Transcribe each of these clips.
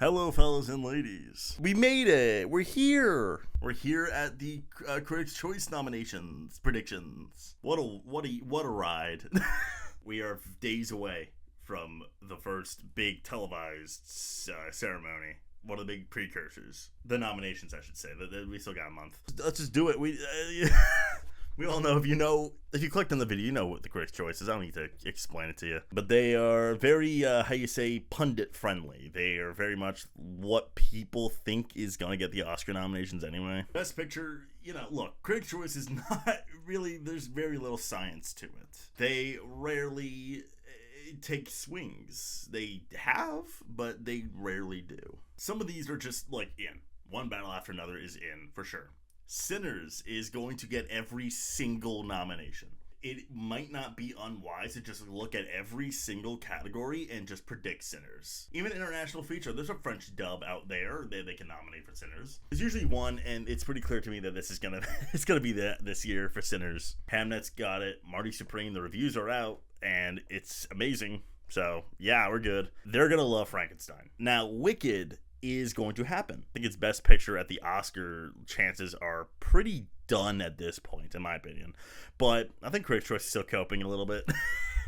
Hello, fellas and ladies. We made it. We're here. We're here at the Critics' Choice nominations predictions. What a ride. We are days away from the first big televised ceremony. One of the big precursors. The nominations, I should say. We still got a month. Let's just do it. We all know, if you clicked on the video, you know what the Critics' Choice is. I don't need to explain it to you. But they are very, pundit friendly. They are very much what people think is going to get the Oscar nominations anyway. Best Picture, look, Critics' Choice is not really, there's very little science to it. They rarely take swings. They have, but they rarely do. Some of these are just, in. One battle after another is in, for sure. Sinners is going to get every single nomination. It might not be unwise to just look at every single category and just predict Sinners. Even international feature, there's a French dub out there they can nominate for Sinners. There's usually one, and it's pretty clear to me that this is gonna be this year for Sinners. Hamnet's got it. Marty Supreme, the reviews are out, and it's amazing. So yeah, we're good. They're gonna love Frankenstein. Now, Wicked is going to happen. I think it's Best Picture at the Oscar chances are pretty done at this point, in my opinion. But I think Critics' Choice is still coping a little bit.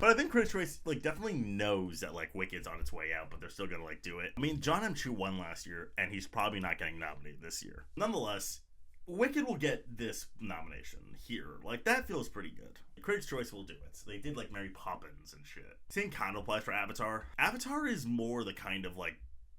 But I think Critics' Choice definitely knows that Wicked's on its way out, but they're still gonna do it. I mean, John M. Chu won last year, and he's probably not getting nominated this year. Nonetheless, Wicked will get this nomination here. That feels pretty good. Critics' Choice will do it. They did Mary Poppins and shit. Same kind of applies for Avatar. Avatar is more the kind of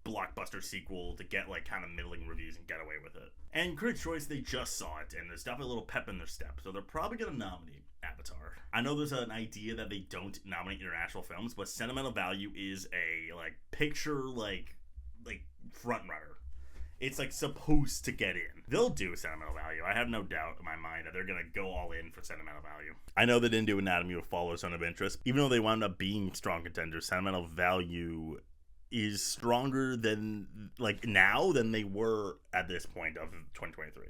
blockbuster sequel to get kind of middling reviews and get away with it. And Critics' Choice, they just saw it, and there's definitely a little pep in their step, so they're probably gonna nominate Avatar. I know there's an idea that they don't nominate international films, but Sentimental Value is a picture front runner. It's supposed to get in. They'll do Sentimental Value. I have no doubt in my mind that they're gonna go all in for Sentimental Value. I know they didn't do Anatomy of a Fall or Zone of Interest. Even though they wound up being strong contenders, Sentimental Value is stronger than now than they were at this point of 2023.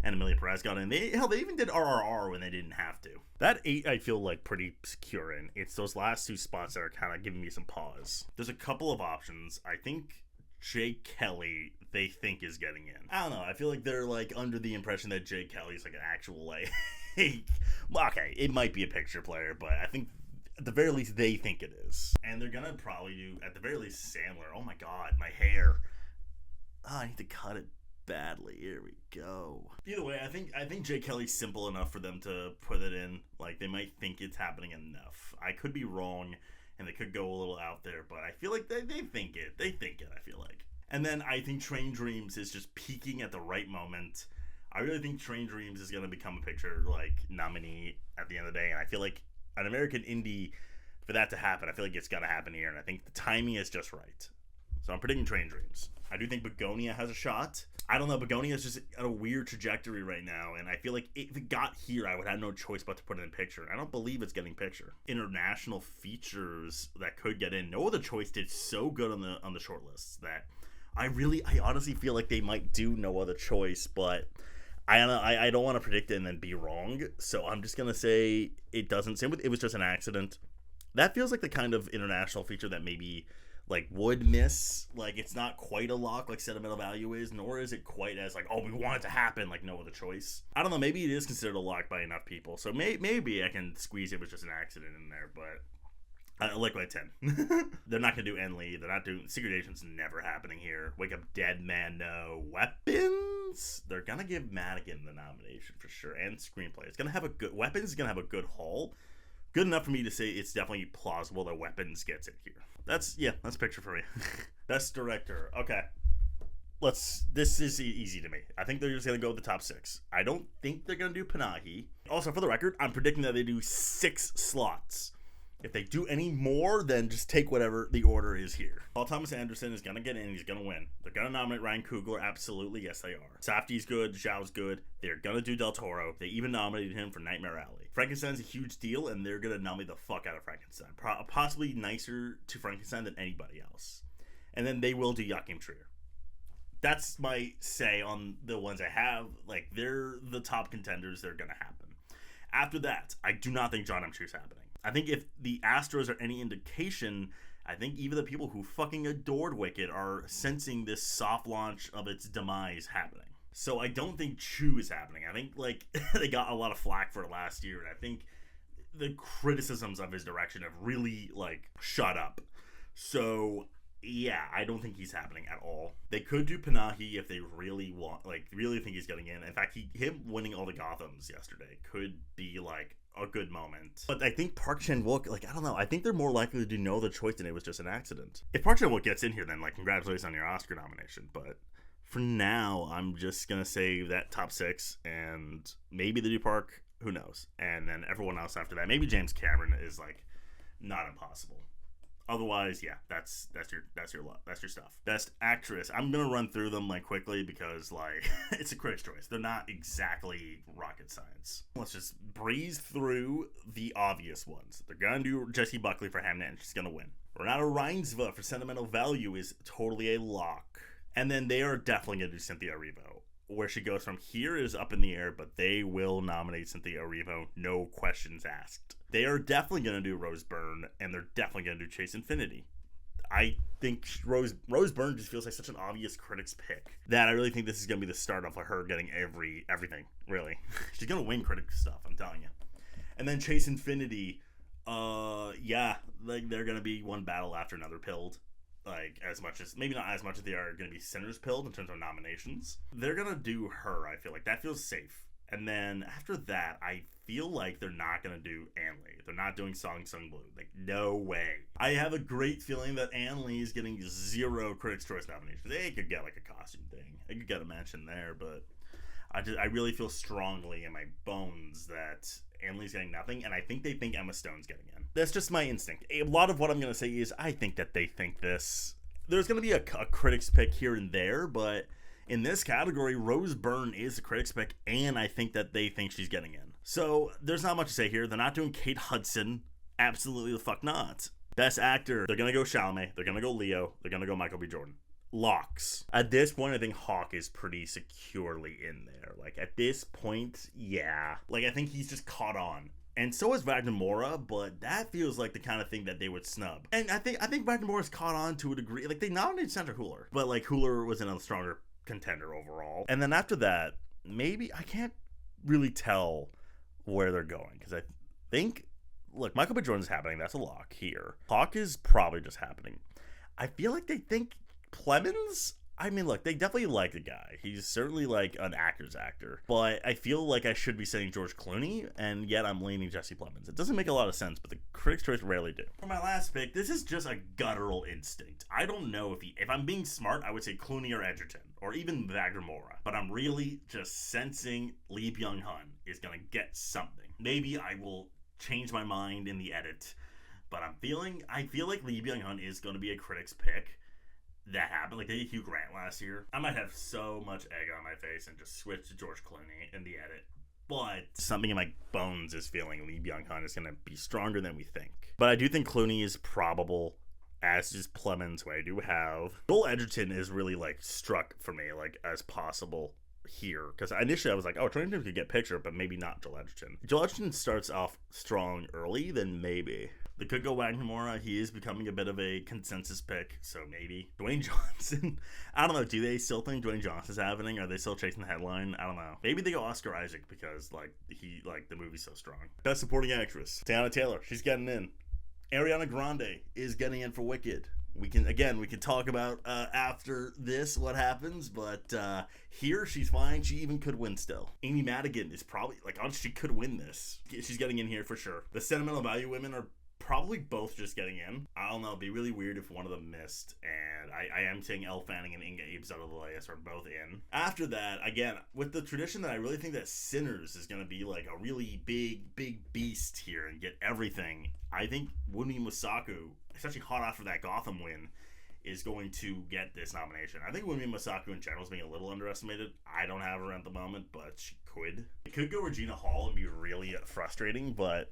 And Amelia Perez got in. They even did RRR when they didn't have to. That 8 I feel pretty secure in. It's those last 2 spots that are kind of giving me some pause. There's a couple of options. I think Jay Kelly they think is getting in. I don't know. I feel they're under the impression that Jay Kelly's an actual okay, it might be a picture player, but I think at the very least, they think it is. And they're gonna probably do, at the very least, Sandler. Oh my god, my hair. Oh, I need to cut it badly. Here we go. Either way, I think Jay Kelly's simple enough for them to put it in. They might think it's happening enough. I could be wrong, and they could go a little out there, but I feel they think it. They think it, I feel And then I think Train Dreams is just peaking at the right moment. I really think Train Dreams is gonna become a picture, nominee at the end of the day, and I feel an American indie, for that to happen, I feel it's got to happen here, and I think the timing is just right. So I'm predicting Train Dreams. I do think Begonia has a shot. I don't know, Begonia is just at a weird trajectory right now, and I feel if it got here, I would have no choice but to put it in picture, and I don't believe it's getting picture. International features that could get in. No Other Choice did so good on the short lists that I honestly feel they might do No Other Choice, but I don't want to predict it and then be wrong, so I'm just going to say it doesn't. Same with It Was Just an Accident. That feels like the kind of international feature that maybe, would miss. It's not quite a lock like Sentimental Value is, nor is it quite as, we want it to happen, No Other Choice. I don't know, maybe it is considered a lock by enough people, so maybe I can squeeze It Was Just an Accident in there, but I like my 10. They're not going to do Enly. They're not doing... Secret Agent's never happening here. Wake Up Dead Man, no. Weapons? They're going to give Madigan the nomination for sure. And Screenplay. It's going to have a good... Weapons is going to have a good haul. Good enough for me to say it's definitely plausible that Weapons gets it here. That's picture for me. Best Director. Okay. This is easy to me. I think they're just going to go with the top 6. I don't think they're going to do Panahi. Also, for the record, I'm predicting that they do 6 slots. If they do any more, then just take whatever the order is here. Paul Thomas Anderson is going to get in. He's going to win. They're going to nominate Ryan Coogler. Absolutely. Yes, they are. Safdie's good. Zhao's good. They're going to do Del Toro. They even nominated him for Nightmare Alley. Frankenstein's a huge deal, and they're going to nominate the fuck out of Frankenstein. Possibly nicer to Frankenstein than anybody else. And then they will do Joachim Trier. That's my say on the ones I have. They're the top contenders. They're going to happen. After that, I do not think John M. Chu's happening. I think if the Astros are any indication, I think even the people who fucking adored Wicked are sensing this soft launch of its demise happening. So I don't think Chew is happening. I think, like, they got a lot of flack for it last year, and I think the criticisms of his direction have really, like, shut up. So, yeah, I don't think he's happening at all. They could do Panahi if they really want, like, really think he's getting in. In fact, him winning all the Gothams yesterday could be, like, a good moment. But I think Park Chan-wook, like, I don't know, I think they're more likely to do No Other Choice than it was just an accident. If Park Chan-wook gets in here, then, like, congratulations on your Oscar nomination, but for now, I'm just gonna say that top 6, and maybe they do Park, who knows, and then everyone else after that. Maybe James Cameron is, like, not impossible. Otherwise, yeah, that's your stuff. Best Actress, I'm gonna run through them, like, quickly because, like, it's a Critics' Choice. They're not exactly rocket science. Let's just breeze through the obvious ones. They're gonna do Jessie Buckley for Hamnet, and she's gonna win. Renata Reinsva for Sentimental Value is totally a lock. And then they are definitely going to do Cynthia Erivo. Where she goes from here is up in the air, but they will nominate Cynthia Erivo, no questions asked. They are definitely going to do Rose Byrne, and they're definitely going to do Chase Infinity. I think Rose Byrne just feels like such an obvious critics pick that I really think this is going to be the start of her getting everything, really. She's going to win critics stuff, I'm telling you. And then Chase Infinity, yeah, like they're going to be one battle after another pilled. Like, as much as, maybe not as much as they are going to be Sinners pilled in terms of nominations. They're going to do her, I feel like. That feels safe. And then after that, I feel like they're not going to do Ann Lee. They're not doing Song Sung Blue. Like, no way. I have a great feeling that Ann Lee is getting 0 Critics' Choice nominations. They could get, like, a costume thing. They could get a mention there, but I really feel strongly in my bones that Ann Lee's getting nothing, and I think they think Emma Stone's getting in. That's just my instinct. A lot of what I'm going to say is I think that they think this. There's going to be a critic's pick here and there, but in this category, Rose Byrne is a critic's pick, and I think that they think she's getting in. So there's not much to say here. They're not doing Kate Hudson. Absolutely the fuck not. Best Actor, they're going to go Chalamet. They're going to go Leo. They're going to go Michael B. Jordan. Locks. At this point, I think Hawk is pretty securely in there. Like, at this point, yeah. Like, I think he's just caught on. And so is Wagner Moura, but that feels like the kind of thing that they would snub. And I think Wagner Moura's caught on to a degree. Like, they nominated Sandra Hüller, but, like, Hüller was in a stronger contender overall. And then after that, maybe, I can't really tell where they're going, because I think, look, Michael B. Jordan's happening. That's a lock here. Hawk is probably just happening. I feel like they think Plemons? I mean, look, they definitely like the guy. He's certainly, like, an actor's actor. But I feel like I should be saying George Clooney, and yet I'm leaning Jesse Plemons. It doesn't make a lot of sense, but the Critics' Choice rarely do. For my last pick, this is just a guttural instinct. I don't know if I'm being smart, I would say Clooney or Edgerton, or even Wagner Moura. But I'm really just sensing Lee Byung-hun is going to get something. Maybe I will change my mind in the edit, but I feel like Lee Byung-hun is going to be a critic's pick. That happened. Like, they did Hugh Grant last year. I might have so much egg on my face and just switch to George Clooney in the edit. But something in my bones is feeling Lee Byung-hun is going to be stronger than we think. But I do think Clooney is probable, as is Plemons, who I do have. Joel Edgerton is really, like, struck for me, like, as possible here. Because initially I was like, oh, Training Day could get picture, but maybe not Joel Edgerton. Joel Edgerton starts off strong early, then maybe. They could go Wagner Moura. He is becoming a bit of a consensus pick, so maybe. Dwayne Johnson. I don't know. Do they still think Dwayne Johnson's happening? Are they still chasing the headline? I don't know. Maybe they go Oscar Isaac because, like, the movie's so strong. Best Supporting Actress. Teyana Taylor. She's getting in. Ariana Grande is getting in for Wicked. We can talk about after this what happens, but here she's fine. She even could win still. Amy Madigan is probably, like, honestly, she could win this. She's getting in here for sure. The Sentimental Value women are probably both just getting in. I don't know. It'd be really weird if one of them missed. And I am saying Elle Fanning and Inga Abes-Adelaide are both in. After that, again, with the tradition that I really think that Sinners is going to be like a really big beast here and get everything. I think Wunmi Mosaku, especially hot after that Gotham win, is going to get this nomination. I think Wunmi Mosaku in general is being a little underestimated. I don't have her at the moment, but she could. It could go Regina Hall and be really frustrating, but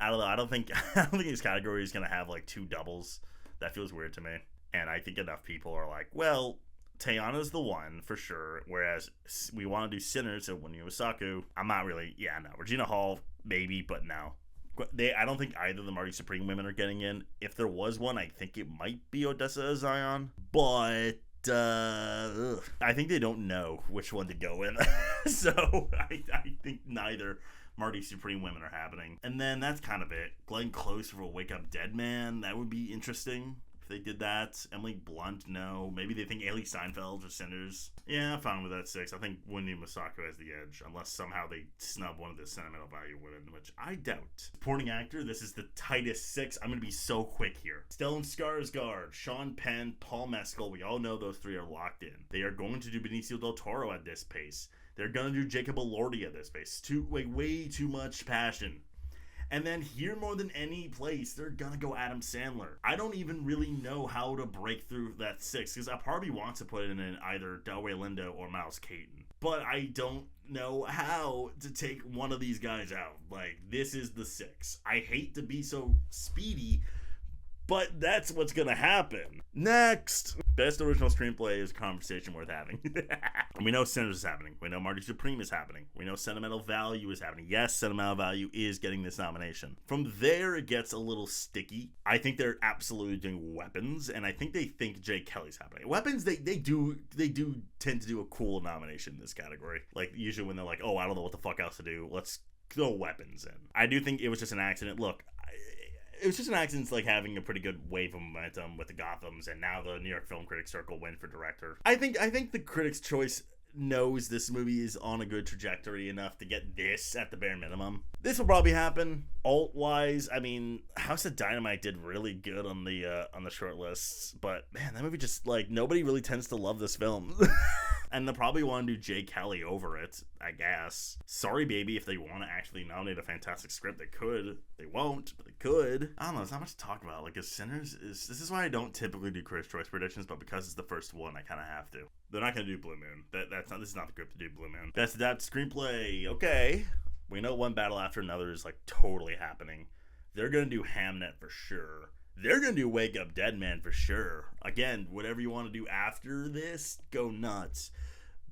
I don't know. I don't think this category is going to have, like, 2 doubles. That feels weird to me. And I think enough people are like, well, Teyana's the one for sure. Whereas we want to do Sinners, so Wunmi Mosaku, I'm not really, no. Regina Hall, maybe, but no. I don't think either of the Marty Supreme women are getting in. If there was one, I think it might be Odessa Zion, but I think they don't know which one to go with. So I think neither Marty Supreme women are happening. And then that's kind of it. Glenn Close for a Wake Up Dead Man. That would be interesting if they did that. Emily Blunt, no. Maybe they think Haley Steinfeld or Sinners. Yeah, I'm fine with that 6. I think Wendy Masako has the edge, unless somehow they snub one of the sentimental value women, which I doubt. Supporting actor, this is the tightest 6. I'm going to be so quick here. Stellan Skarsgård, Sean Penn, Paul Mescal. We all know those 3 are locked in. They are going to do Benicio del Toro at this pace. They're going to do Jacob Elordi at this pace. Way too much passion. And then here, more than any place, they're going to go Adam Sandler. I don't even really know how to break through that 6, because I probably want to put it in either Delroy Lindo or Miles Caton. But I don't know how to take one of these guys out. Like, this is the 6. I hate to be so speedy, but that's what's gonna happen. Next! Best original screenplay is a conversation worth having. We know Sinners is happening. We know Marty Supreme is happening. We know Sentimental Value is happening. Yes, Sentimental Value is getting this nomination. From there, it gets a little sticky. I think they're absolutely doing Weapons, and I think they think Jay Kelly's happening. Weapons, they do tend to do a cool nomination in this category. Like, usually when they're like, oh, I don't know what the fuck else to do, let's throw Weapons in. I do think it was just an accident. Look, it was just an accident, like having a pretty good wave of momentum with the Gothams, and now the New York Film Critics Circle win for director. I think the Critics' Choice knows this movie is on a good trajectory enough to get this at the bare minimum. This will probably happen. Alt-wise, I mean, House of Dynamite did really good on the short lists, but man, that movie just, like, nobody really tends to love this film. And they'll probably want to do Jay Kelly over it, I guess. Sorry, Baby, if they want to actually nominate a fantastic script, they could. They won't, but they could. I don't know, there's not much to talk about. Like, Sinners is... This is why I don't typically do Critics' Choice predictions, but because it's the first one, I kind of have to. They're not going to do Blue Moon. This is not the group to do Blue Moon. Best Adapted Screenplay. Okay. We know One Battle After Another is, like, totally happening. They're going to do Hamnet for sure. They're going to do Wake Up Dead Man for sure. Again, whatever you want to do after this, go nuts.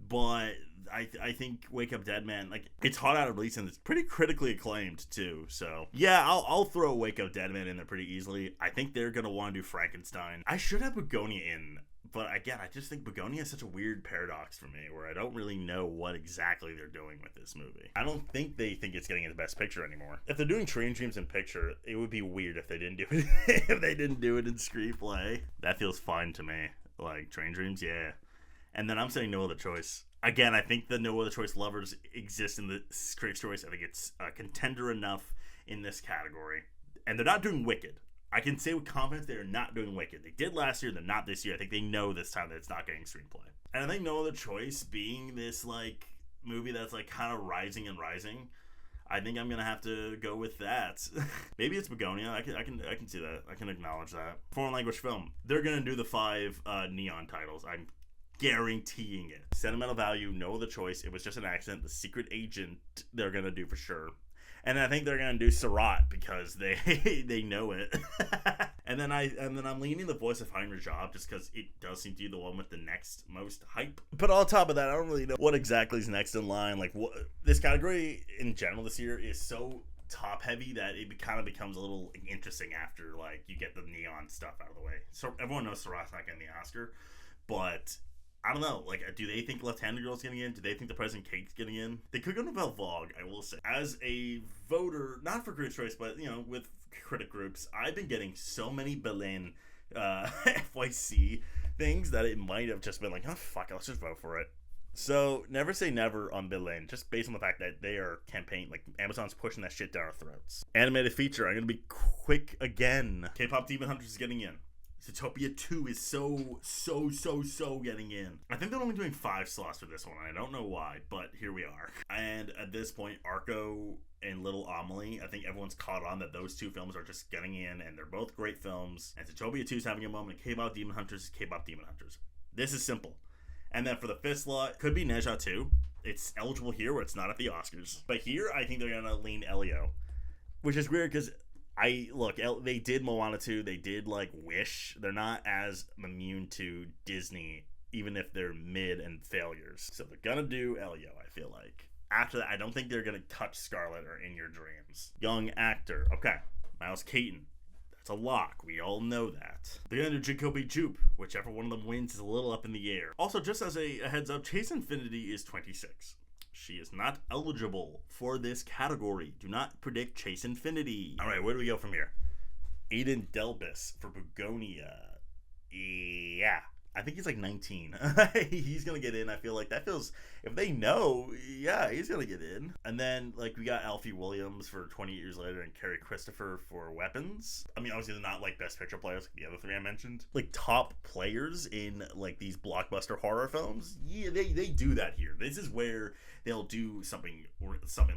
But I think Wake Up Dead Man, like, it's hot out of release and it's pretty critically acclaimed too. So yeah, I'll throw Wake Up Dead Man in there pretty easily. I think they're going to want to do Frankenstein. I should have Begonia in, but again, I just think Begonia is such a weird paradox for me where I don't really know what exactly they're doing with this movie. I don't think they think it's getting in the Best Picture anymore. If they're doing Train Dreams in Picture, it would be weird if they didn't do it if they didn't do it in Screenplay. That feels fine to me. Like, Train Dreams, yeah. And then I'm saying No Other Choice. Again, I think the No Other Choice lovers exist in the Critics' Choice. I think it's a contender enough in this category. And they're not doing Wicked. I can say with confidence they are not doing Wicked. They did last year, they're not this year. I think they know this time that it's not getting Screenplay. And I think No Other Choice being this, like, movie that's, like, kind of rising and rising, I think I'm gonna have to go with that. Maybe it's Begonia. I can see that. I can acknowledge that. Foreign language film. They're gonna do the 5 neon titles. I'm guaranteeing it. Sentimental Value, No Other Choice. It was just an accident. The Secret Agent, they're gonna do for sure. And I think they're gonna do Surratt because they know it. and then I'm leaning The Voice of Heinrich Job just because it does seem to be the one with the next most hype. But on top of that, I don't really know what exactly is next in line. Like, what this category in general this year is so top heavy that it kind of becomes a little interesting after, like, you get the neon stuff out of the way. So everyone knows Surratt's not getting the Oscar, but I don't know, like, do they think Left-Handed Girl's getting in? Do they think The President Cake's getting in? They could go to Vogue, I will say. As a voter, not for Critics' Choice, but, you know, with critic groups, I've been getting so many Berlin FYC things that it might have just been like, oh, fuck, let's just vote for it. So, never say never on Berlin, just based on the fact that they are campaigning, like, Amazon's pushing that shit down our throats. Animated feature, I'm gonna be quick again. K-Pop Demon Hunters is getting in. Zootopia 2 is so getting in. I think they're only doing 5 slots for this one. I don't know why, but here we are. And at this point, Arco and Little Amelie, I think everyone's caught on that those 2 films are just getting in, and they're both great films. And Zootopia 2 is having a moment. K-Pop Demon Hunters is K-Pop Demon Hunters. This is simple. And then for the 5th slot, could be Neja 2. It's eligible here where it's not at the Oscars. But here, I think they're going to lean Elio. Which is weird because they did Moana 2, they did, like, Wish. They're not as immune to Disney, even if they're mid and failures. So they're gonna do Elio, I feel like. After that, I don't think they're going to touch Scarlett or In Your Dreams. Young actor. Okay. Miles Keaton. That's a lock. We all know that. They're going to do Jacoby Jupe. Whichever one of them wins is a little up in the air. Also, just as a heads up, Chase Infinity is 26. She is not eligible for this category. Do not predict Chase Infinity. All right, where do we go from here? Aiden Delbus for Begonia. Yeah. I think he's like 19. He's going to get in. I feel like that feels, if they know, yeah, he's going to get in. And then, like, we got Alfie Williams for 28 Years Later and Carrie Christopher for Weapons. I mean, obviously, they're not, like, best picture players like the other three I mentioned. Like, top players in, like, these blockbuster horror films. Yeah, they do that here. This is where they'll do something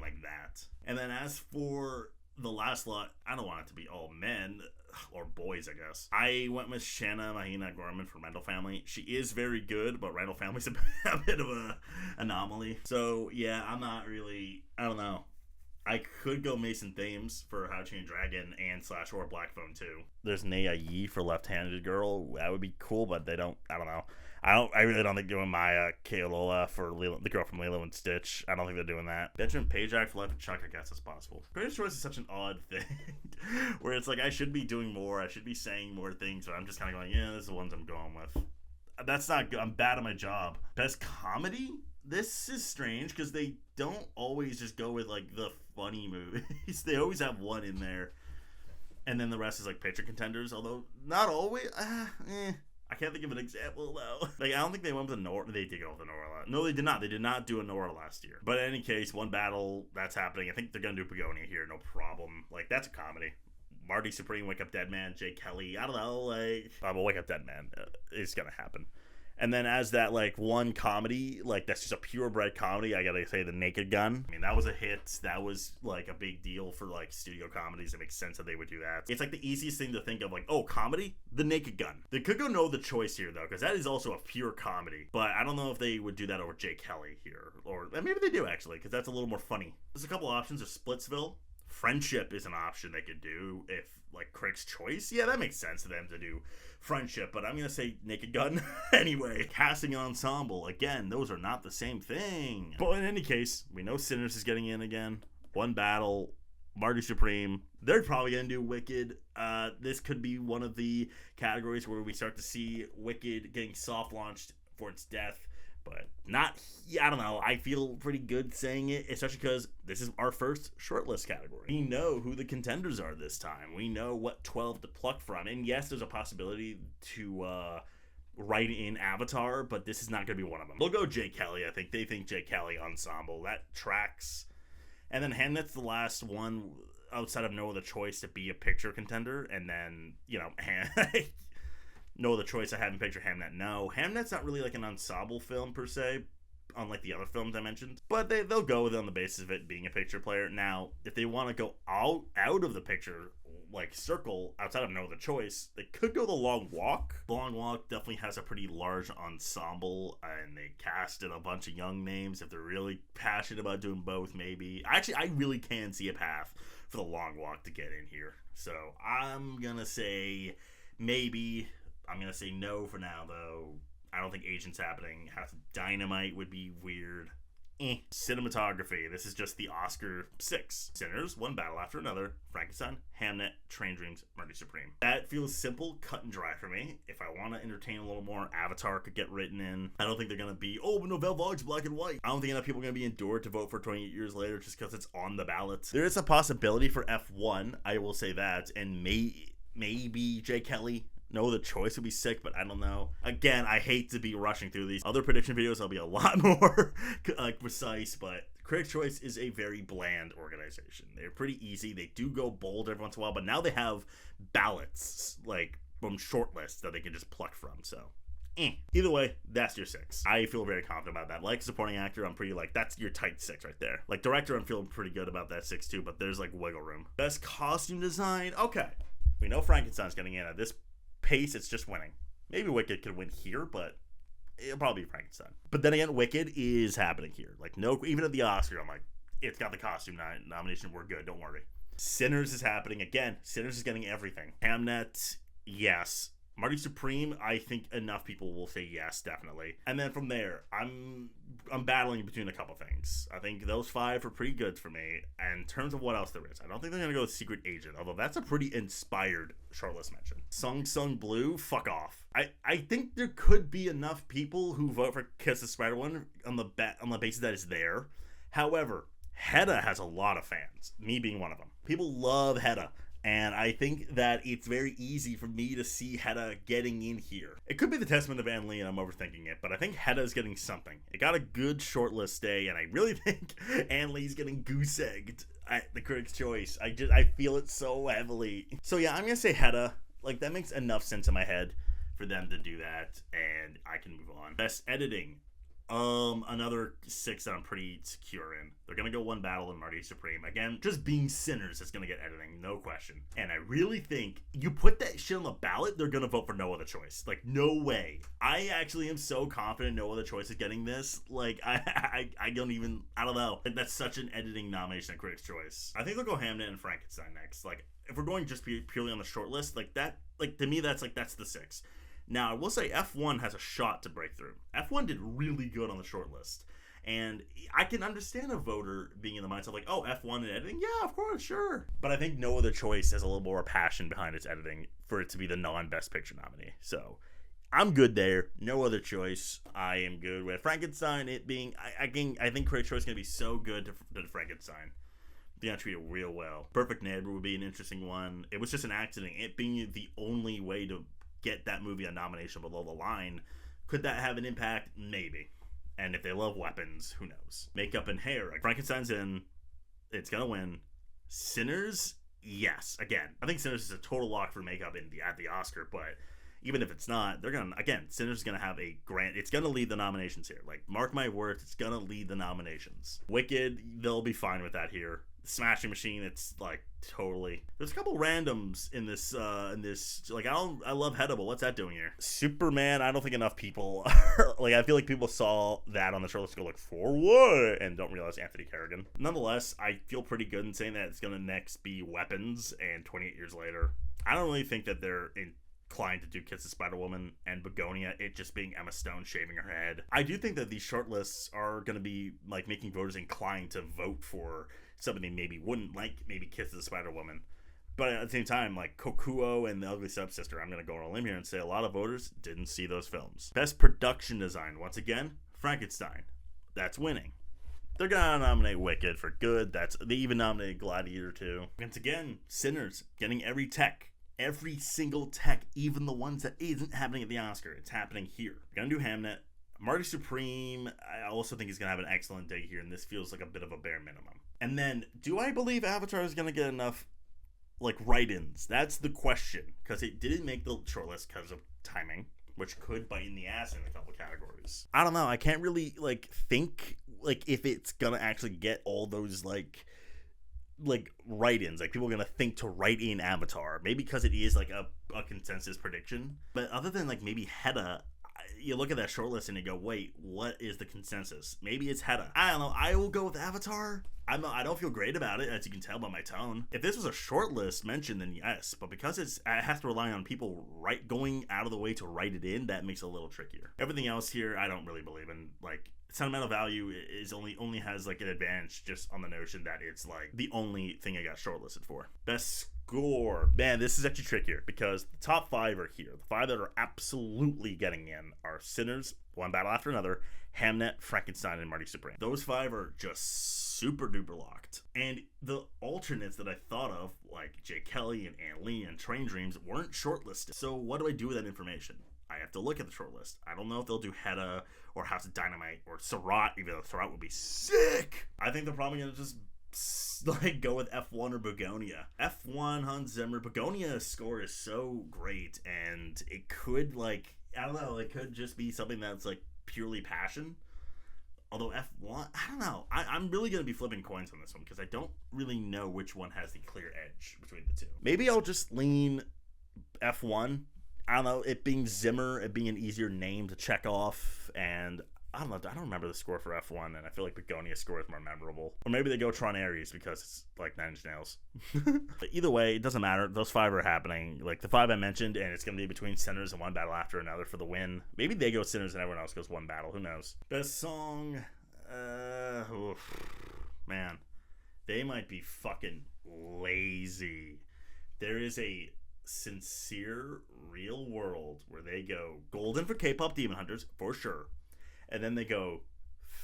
like that. And then as for the last lot, I don't want it to be all men. Or boys, I guess. I went with Shanna Mahina Gorman from Randall Family. She is very good, but Randall Family's a bit of an anomaly. So, yeah, I'm not really... I don't know. I could go Mason Thames for How to Train Your Dragon and / or Black Phone 2. There's Naya Yi for Left-Handed Girl. That would be cool, but they don't... I don't know. I really don't think they're doing Maya Kealola for the girl from Lilo and Stitch. I don't think they're doing that. Benjamin Pajak for Life of Chuck, I guess it's possible. Critics' Choice is such an odd thing where it's like I should be doing more, I should be saying more things, but I'm just kind of going, yeah, this is the ones I'm going with. That's not good. I'm bad at my job. Best comedy? This is strange because they don't always just go with like the funny movies. They always have one in there, and then the rest is like picture contenders. Although not always. I can't think of an example, though. Like, I don't think they went with a Nora. They did go with a Nora. No, they did not. They did not do a Nora last year. But in any case, one battle, that's happening. I think they're going to do Begonia here, no problem. Like, that's a comedy. Marty Supreme, Wake Up Dead Man, Jay Kelly. I don't know, like... but Wake Up Dead Man. It's going to happen. And then as that, like, one comedy, like, that's just a purebred comedy, I gotta say The Naked Gun. I mean, that was a hit. That was, like, a big deal for, like, studio comedies. It makes sense that they would do that. It's, like, the easiest thing to think of, like, oh, comedy? The Naked Gun. They could go No The Choice here, though, because that is also a pure comedy. But I don't know if they would do that over Jay Kelly here. Or maybe they do, actually, because that's a little more funny. There's a couple options. There's Splitsville. Friendship is an option they could do if, like, Critics' Choice. Yeah, that makes sense to them to do Friendship, but I'm going to say Naked Gun anyway. Casting ensemble, again, those are not the same thing. But in any case, we know Sinners is getting in again. One battle, Marty Supreme. They're probably going to do Wicked. This could be one of the categories where we start to see Wicked getting soft launched for its death. But not, I don't know, I feel pretty good saying it, especially because this is our first shortlist category. We know who the contenders are this time. We know what 12 to pluck from. And yes, there's a possibility to write in Avatar, but this is not going to be one of them. They'll go Jay Kelly, I think. They think Jay Kelly ensemble. That tracks. And then Hamnet's the last one outside of No Other Choice to be a picture contender. And then, you know, No Other Choice, I haven't pictured Hamnet. No, Hamnet's not really like an ensemble film per se, unlike the other films I mentioned. But they'll go with it on the basis of it being a picture player. Now, if they want to go out of the picture, like circle, outside of No Other Choice, they could go The Long Walk. The Long Walk definitely has a pretty large ensemble, and they casted a bunch of young names. If they're really passionate about doing both, maybe. Actually, I really can see a path for The Long Walk to get in here. So I'm going to say maybe... I'm going to say no for now, though. I don't think Agent's happening. House of Dynamite would be weird. Cinematography. This is just the Oscar 6. Sinners, One Battle After Another, Frankenstein, Hamnet, Train Dreams, Marty Supreme. That feels simple, cut and dry for me. If I want to entertain a little more, Avatar could get written in. I don't think they're going to be, oh, Nouvelle Vague's black and white. I don't think enough people are going to be endured to vote for 28 Years Later just because it's on the ballot. There is a possibility for F1, I will say that, and maybe Jay Kelly. No, The Choice would be sick, but I don't know. Again, I hate to be rushing through these. Other prediction videos, I'll be a lot more precise, but Critics' Choice is a very bland organization. They're pretty easy. They do go bold every once in a while, but now they have ballots, like, from shortlists that they can just pluck from, so... Either way, that's your 6. I feel very confident about that. Like supporting actor, I'm pretty like, that's your tight 6 right there. Like director, I'm feeling pretty good about that 6 too, but there's like wiggle room. Best costume design? Okay. We know Frankenstein's getting in at this pace, it's just winning. Maybe Wicked could win here, but it'll probably be Frankenstein. But then again, Wicked is happening here. Like, no, even at the Oscar, I'm like, it's got the costume nomination. We're good. Don't worry. Sinners is happening again. Sinners is getting everything. Hamnet, yes. Marty Supreme, I think enough people will say yes, definitely. And then from there, I'm battling between a couple things. I think those 5 are pretty good for me. And in terms of what else there is, I don't think they're going to go with Secret Agent, although that's a pretty inspired shortlist mention. Sung Sung Blue, fuck off. I think there could be enough people who vote for Kiss the Spider-Woman on the basis that it's there. However, Hedda has a lot of fans, me being one of them. People love Hedda. And I think that it's very easy for me to see Hedda getting in here. It could be the testament of Ann Lee and I'm overthinking it, but I think Hedda's getting something. It got a good shortlist day, and I really think Ann Lee's getting goose-egged at the Critics' Choice. I feel it so heavily. So yeah, I'm going to say Hedda. Like, that makes enough sense in my head for them to do that, and I can move on. Best Editing. Another 6 that I'm pretty secure in. They're gonna go One Battle and Marty Supreme. Again, just being Sinners is gonna get editing, no question. And I really think you put that shit on the ballot, they're gonna vote for No Other Choice. Like, no way. I actually am so confident No Other Choice is getting this. Like, I don't know. Like, that's such an editing nomination at Critics' Choice. I think they'll go Hamnet and Frankenstein next. Like, if we're going just purely on the short list, like that, like, to me, that's the 6. Now, I will say F1 has a shot to break through. F1 did really good on the short list. And I can understand a voter being in the mindset like, oh, F1 and editing? Yeah, of course, sure. But I think No Other Choice has a little more passion behind its editing for it to be the non-Best Picture nominee. So, I'm good there. No Other Choice. I am good with Frankenstein. It being, I think Critics' Choice is going to be so good to Frankenstein. They're going to treat it real well. Perfect Neighbor would be an interesting one. It was just an accident. It being the only way to get that movie a nomination below the line. Could that have an impact? Maybe. And if they love weapons, who knows? Makeup and hair. Frankenstein's in. It's gonna win. Sinners? Yes. Again, I think Sinners is a total lock for makeup at the Oscar, but even if it's not, they're gonna, again, Sinners is gonna have a grand, it's gonna lead the nominations here. Like, mark my words, it's gonna lead the nominations. Wicked, they'll be fine with that here. Smashing Machine, it's like totally. There's a couple randoms in this. Like, I love Hedda, but what's that doing here? Superman, I don't think enough people are, like, I feel like people saw that on the short list and go like, for what? And don't realize Anthony Carrigan. Nonetheless, I feel pretty good in saying that it's gonna next be Weapons, and 28 years later. I don't really think that they're inclined to do Kiss the Spider-Woman and Begonia, it just being Emma Stone shaving her head. I do think that these shortlists are gonna be like making voters inclined to vote for something they maybe wouldn't like, maybe Kiss the Spider-Woman. But at the same time, like Kokuo and The Ugly Stepsister, I'm going to go on a limb here and say a lot of voters didn't see those films. Best Production Design, once again, Frankenstein. That's winning. They're going to nominate Wicked for good. They even nominated Gladiator too. Once again, Sinners, getting every single tech, even the ones that isn't happening at the Oscar. It's happening here. We're going to do Hamnet. Marty Supreme, I also think he's going to have an excellent day here, and this feels like a bit of a bare minimum. And then, do I believe Avatar is going to get enough, like, write-ins? That's the question, because it didn't make the shortlist because of timing, which could bite in the ass in a couple categories. I don't know. I can't really, like, think, like, if it's going to actually get all those, like write-ins. Like, people are going to think to write in Avatar. Maybe because it is, like, a consensus prediction. But other than, like, maybe Hedda, you look at that shortlist and you go, wait, what is the consensus? Maybe it's Hedda. I don't know. I will go with Avatar. I don't feel great about it, as you can tell by my tone. If this was a shortlist mention, then yes. But because it has to rely on people going out of the way to write it in, that makes it a little trickier. Everything else here, I don't really believe in. Like, sentimental value is only has like an advantage just on the notion that it's like the only thing I got shortlisted for. Best score. Man, this is actually trickier because the top 5 are here. The 5 that are absolutely getting in are Sinners, One Battle After Another, Hamnet, Frankenstein, and Marty Supreme. Those 5 are just super duper locked. And the alternates that I thought of, like Jay Kelly and Ann Lee and Train Dreams, weren't shortlisted. So what do I do with that information? I have to look at the shortlist. I don't know if they'll do Hedda or House of Dynamite or Sarat, even though Sarat would be sick. I think they're probably going to just like go with F1 or Begonia. F1, Hans Zimmer. Begonia's score is so great, and it could, like, I don't know, it could just be something that's like purely passion. Although F1, I don't know. I'm really going to be flipping coins on this one because I don't really know which one has the clear edge between the two. Maybe I'll just lean F1. I don't know, it being Zimmer, it being an easier name to check off, and I don't know. I don't remember the score for F1, and I feel like Begonia's score is more memorable. Or maybe they go Tron Ares because it's like Nine Inch Nails. But either way, it doesn't matter. Those 5 are happening. Like the 5 I mentioned, and it's going to be between Sinners and One Battle After Another for the win. Maybe they go Sinners and everyone else goes One Battle. Who knows? Best song. Man. They might be fucking lazy. There is a Sincere Real World where they go Golden for K-Pop Demon Hunters, for sure. And then they go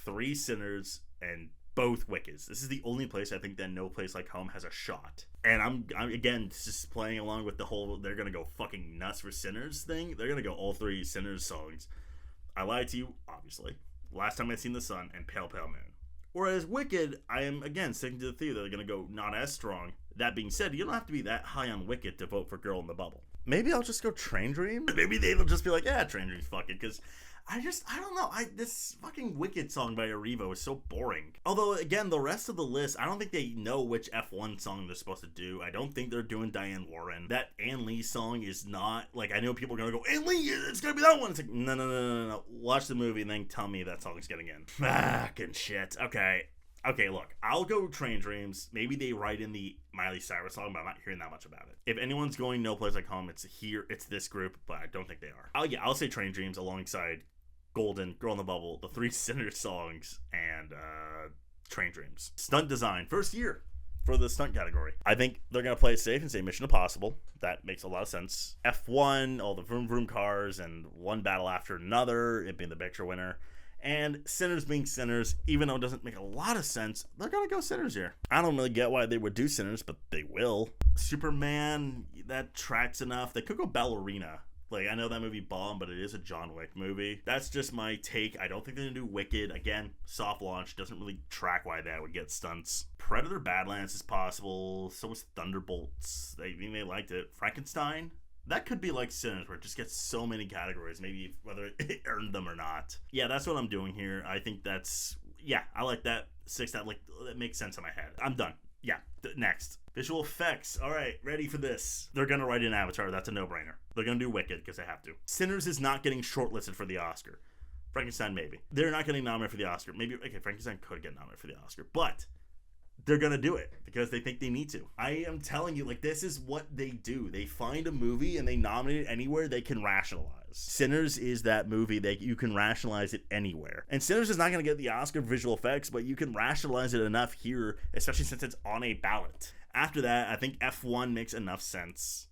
3 Sinners and both Wickeds. This is the only place I think that No Place Like Home has a shot. And I'm again just playing along with the whole they're gonna go fucking nuts for Sinners thing. They're gonna go all 3 Sinners songs. I Lied to You, obviously. Last Time I'd Seen the Sun and Pale Pale Moon. Whereas Wicked, I am again sticking to the theory that they're gonna go not as strong. That being said, you don't have to be that high on Wicked to vote for Girl in the Bubble. Maybe I'll just go Train Dream. Maybe they'll just be like, yeah, Train Dream, fuck it, because I don't know. This fucking Wicked song by Arrivo is so boring. Although, again, the rest of the list, I don't think they know which F1 song they're supposed to do. I don't think they're doing Diane Warren. That Ann Lee song is not, like, I know people are going to go, Ann Lee, it's going to be that one. It's like, no. Watch the movie and then tell me that song's getting in. Fucking shit. Okay, look, I'll go Train Dreams. Maybe they write in the Miley Cyrus song, but I'm not hearing that much about it. If anyone's going No Place Like Home, it's this group, but I don't think they are. I'll say Train Dreams alongside Golden, Girl in the Bubble, the 3 Sinners songs, and Train Dreams. Stunt design, first year for the stunt category. I think they're going to play it safe and say Mission Impossible. That makes a lot of sense. F1, all the vroom vroom cars, and One Battle After Another, it being the picture winner. And Sinners being Sinners, even though it doesn't make a lot of sense, they're going to go Sinners here. I don't really get why they would do Sinners, but they will. Superman, that tracks enough. They could go Ballerina. Like, I know that movie bombed, but it is a John Wick movie. That's just my take. I don't think they're going to do Wicked. Again, soft launch. Doesn't really track why that would get stunts. Predator Badlands is possible. So is Thunderbolts. They liked it. Frankenstein. That could be like Sinners, where it just gets so many categories, maybe whether it earned them or not. Yeah, that's what I'm doing here. I think I like that 6. That makes sense in my head. I'm done. Yeah, next. Visual effects. All right, ready for this. They're going to write in Avatar. That's a no-brainer. They're going to do Wicked because they have to. Sinners is not getting shortlisted for the Oscar. Frankenstein, maybe. They're not getting nominated for the Oscar. Maybe, okay, Frankenstein could get nominated for the Oscar, but they're going to do it because they think they need to. I am telling you, like, this is what they do. They find a movie and they nominate it anywhere they can rationalize. Sinners is that movie that you can rationalize it anywhere. And Sinners is not going to get the Oscar for visual effects, but you can rationalize it enough here, especially since it's on a ballot. After that, I think F1 makes enough sense.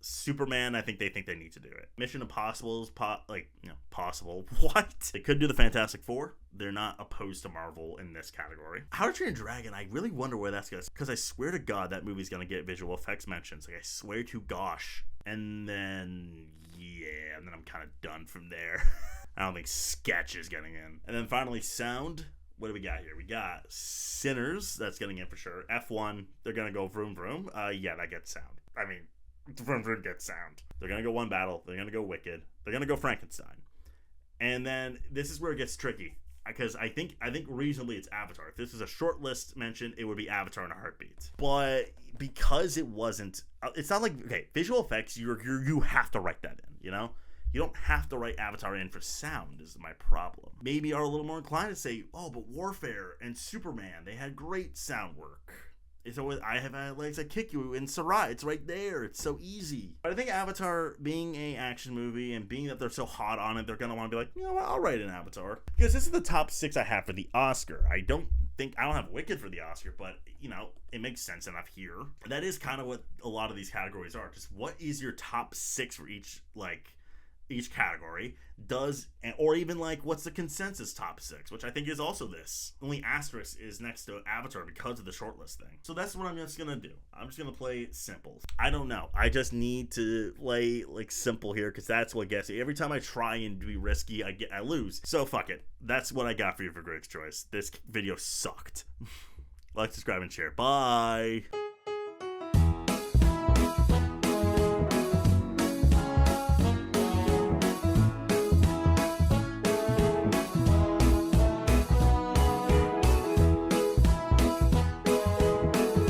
Superman, I think they need to do it. Mission Impossible is possible. What? They could do the Fantastic Four. They're not opposed to Marvel in this category. How to Train Your Dragon, I really wonder where that's going to, because I swear to God that movie's going to get visual effects mentions. Like, I swear to gosh. And then I'm kind of done from there. I don't think Sketch is getting in. And then finally, sound. What do we got here? We got Sinners. That's getting in for sure. F1, they're going to go vroom vroom. Yeah, that gets sound. I mean, vroom vroom gets sound. They're going to go One Battle. They're going to go Wicked. They're going to go Frankenstein. And then this is where it gets tricky, because I think reasonably it's Avatar. If this is a short list mention, it would be Avatar in a heartbeat. But because it wasn't, it's not like, okay, visual effects, you have to write that in, you know? You don't have to write Avatar in for sound is my problem. Maybe are a little more inclined to say, oh, but Warfare and Superman, they had great sound work. So I Have Legs That Kick You in Sarai. It's right there. It's so easy. But I think Avatar, being a action movie and being that they're so hot on it, they're going to want to be like, you know what, I'll write an Avatar. Because this is the top 6 I have for the Oscar. I don't have Wicked for the Oscar, but, you know, it makes sense enough here. That is kind of what a lot of these categories are. Just what is your top 6 for each category or even like what's the consensus top 6, which I think is also this. Only asterisk is next to Avatar because of the shortlist thing. So that's what I'm just gonna do. I'm just gonna play simple. I don't know. I just need to play like simple here because that's what gets me. Every time I try and be risky, I lose. So fuck it. That's what I got for you for Critics' Choice. This video sucked. Like, subscribe, and share. Bye.